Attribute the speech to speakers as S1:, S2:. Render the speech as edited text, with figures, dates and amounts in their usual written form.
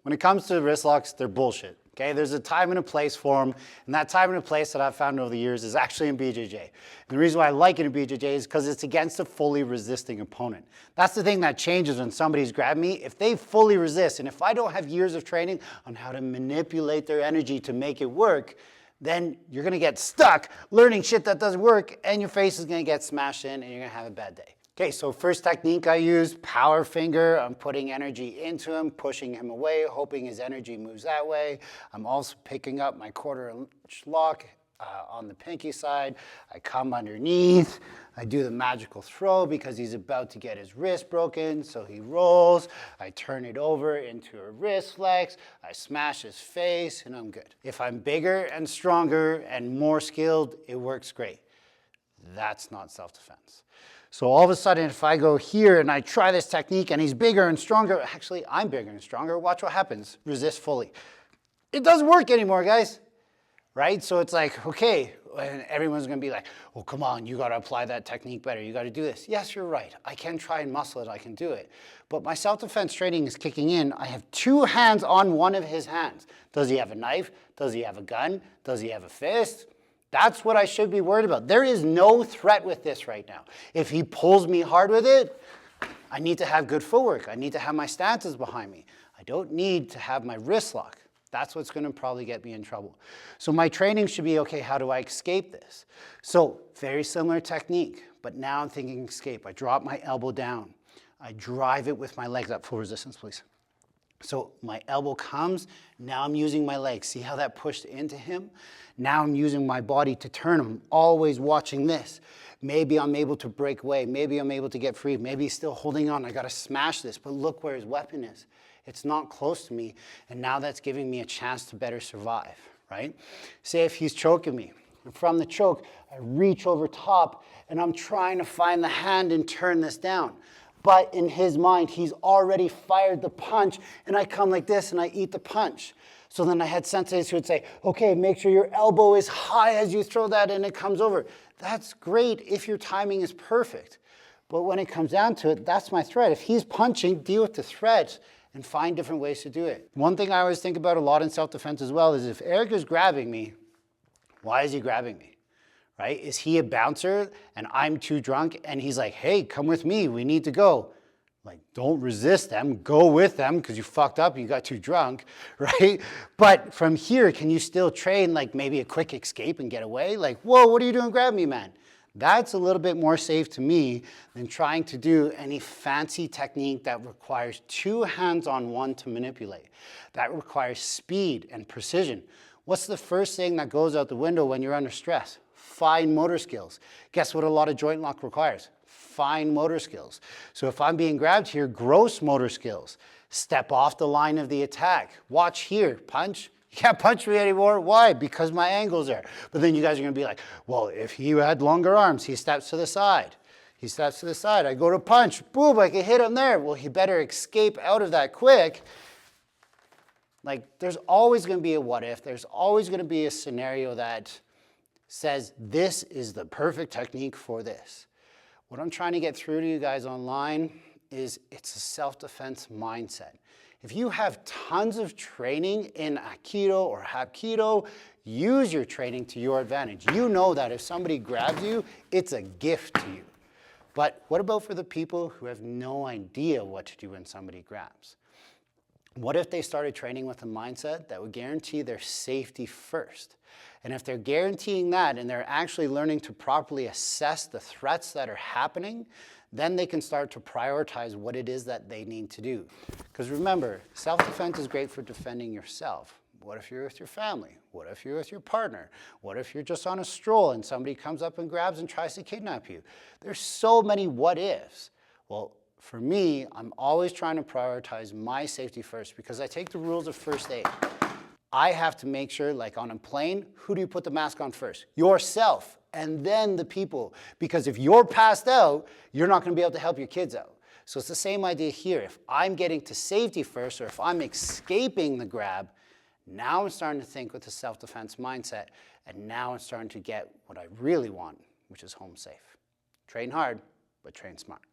S1: When it comes to wrist locks, they're bullshit. Okay, there's a time and a place for them, and that time and a place that I've found over the years is actually in BJJ. And the reason why I like it in BJJ is because it's against a fully resisting opponent. That's the thing that changes when somebody's grabbed me. If they fully resist, and if I don't have years of training on how to manipulate their energy to make it work, then you're gonna get stuck learning shit that doesn't work, and your face is gonna get smashed in, and you're gonna have a bad day. Okay, so first technique I use, power finger. I'm putting energy into him, pushing him away, hoping his energy moves that way. I'm also picking up my 1/4-inch lock on the pinky side. I come underneath. I do the magical throw because he's about to get his wrist broken, so he rolls. I turn it over into a wrist flex. I smash his face, and I'm good. If I'm bigger and stronger and more skilled, it works great. That's not self-defense. So all of a sudden, if I go here and I try this technique and he's bigger and stronger, actually I'm bigger and stronger, watch what happens. Resist fully. It doesn't work anymore, guys, right? So it's like, okay, and everyone's gonna be like, well, come on, you gotta apply that technique better. You gotta do this. Yes, you're right. I can try and muscle it, I can do it. But my self-defense training is kicking in. I have 2 hands on one of his hands. Does he have a knife? Does he have a gun? Does he have a fist? That's what I should be worried about. There is no threat with this right now. If he pulls me hard with it, I need to have good footwork. I need to have my stances behind me. I don't need to have my wrist lock. That's what's gonna probably get me in trouble. So my training should be, okay, how do I escape this? So very similar technique, but now I'm thinking escape. I drop my elbow down. I drive it with my legs up. Full resistance, please. So my elbow comes, now I'm using my legs. See how that pushed into him? Now I'm using my body to turn him, always watching this. Maybe I'm able to break away. Maybe I'm able to get free. Maybe he's still holding on. I gotta smash this, but look where his weapon is. It's not close to me, and now that's giving me a chance to better survive, right? Say if he's choking me. From the choke, I reach over top, and I'm trying to find the hand and turn this down. But in his mind, he's already fired the punch, and I come like this and I eat the punch. So then I had senseis who would say, okay, make sure your elbow is high as you throw that and it comes over. That's great if your timing is perfect. But when it comes down to it, that's my threat. If he's punching, deal with the threat and find different ways to do it. One thing I always think about a lot in self-defense as well is if Eric is grabbing me, why is he grabbing me? Right? Is he a bouncer and I'm too drunk and he's like, hey, come with me, we need to go. Like, don't resist them, go with them because you fucked up, you got too drunk, right? But from here, can you still train like maybe a quick escape and get away? Like, whoa, what are you doing? Grab me, man. That's a little bit more safe to me than trying to do any fancy technique that requires 2 hands on one to manipulate. That requires speed and precision. What's the first thing that goes out the window when you're under stress? Fine motor skills. Guess what a lot of joint lock requires? Fine motor skills. So if I'm being grabbed here, gross motor skills. Step off the line of the attack. Watch here, punch. You can't punch me anymore. Why? Because my angle's there. But then you guys are gonna be like, well, if he had longer arms, he steps to the side. He steps to the side. I go to punch. Boom, I can hit him there. Well, he better escape out of that quick. Like, there's always gonna be a what if. There's always gonna be a scenario that says this is the perfect technique for this. What I'm trying to get through to you guys online is it's a self-defense mindset. If you have tons of training in Aikido or Hapkido, use your training to your advantage. You know that if somebody grabs you, it's a gift to you. But what about for the people who have no idea what to do when somebody grabs? What if they started training with a mindset that would guarantee their safety first? And if they're guaranteeing that and they're actually learning to properly assess the threats that are happening, then they can start to prioritize what it is that they need to do. Because remember, self-defense is great for defending yourself. What if you're with your family? What if you're with your partner? What if you're just on a stroll and somebody comes up and grabs and tries to kidnap you? There's so many what ifs. Well, for me, I'm always trying to prioritize my safety first because I take the rules of first aid. I have to make sure, like on a plane, who do you put the mask on first? Yourself, and then the people. Because if you're passed out, you're not gonna be able to help your kids out. So it's the same idea here. If I'm getting to safety first, or if I'm escaping the grab, now I'm starting to think with a self-defense mindset, and now I'm starting to get what I really want, which is home safe. Train hard, but train smart.